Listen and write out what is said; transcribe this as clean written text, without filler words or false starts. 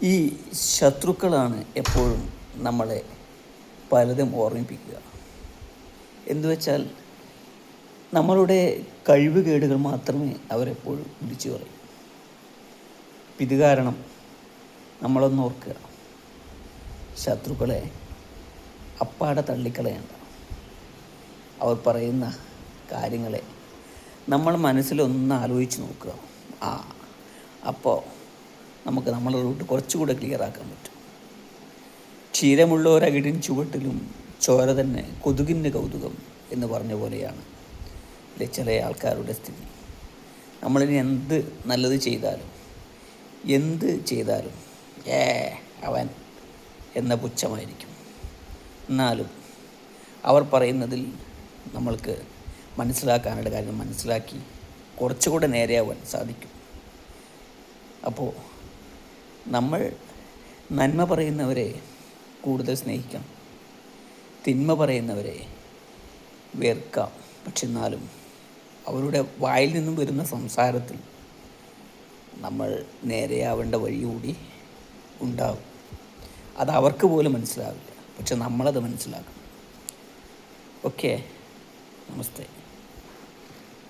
ഈ ശത്രുക്കളാണ് എപ്പോഴും നമ്മളെ പലതും ഓർമ്മിപ്പിക്കുക. എന്തുവെച്ചാൽ നമ്മളുടെ കഴിവുകേടുകൾ മാത്രമേ അവരെപ്പോഴും വിളിച്ചു പറയും. ഇത് കാരണം നമ്മളൊന്ന് ഓർക്കുക, ശത്രുക്കളെ അപ്പാടെ തള്ളിക്കളയണ്ട. അവർ പറയുന്ന കാര്യങ്ങളെ നമ്മൾ മനസ്സിലൊന്ന് ആലോചിച്ച് നോക്കുക. അപ്പോൾ നമുക്ക് നമ്മളെ റൂട്ട് കുറച്ചുകൂടെ ക്ലിയറാക്കാൻ പറ്റും. ക്ഷീരമുള്ളൊരകിടിൻ ചുവട്ടിലും ചോര തന്നെ കൊതുകിൻ്റെ കൗതുകം എന്ന് പറഞ്ഞ പോലെയാണ് ചില ആൾക്കാരുടെ സ്ഥിതി. നമ്മളിനി എന്ത് നല്ലത് ചെയ്താലും അവൻ എന്ന പുച്ഛമായിരിക്കും. എന്നാലും അവർ പറയുന്നതിൽ നമ്മൾക്ക് മനസ്സിലാക്കാനുള്ള കാര്യം മനസ്സിലാക്കി കുറച്ചുകൂടെ നേരെയാവാൻ സാധിക്കും. അപ്പോൾ നമ്മൾ നന്മ പറയുന്നവരെ കൂടുതൽ സ്നേഹിക്കണം, തിന്മ പറയുന്നവരെ വെറുക്കാം. പക്ഷെ എന്നാലും അവരുടെ വായിൽ നിന്നും വരുന്ന സംസാരത്തിൽ നമ്മൾ നേരെയാവേണ്ട വഴി കൂടി ഉണ്ടാകും. അത് അവർക്ക് പോലും മനസ്സിലാവില്ല, പക്ഷെ നമ്മളത് മനസ്സിലാക്കണം. ഓക്കെ, നമസ്തേ.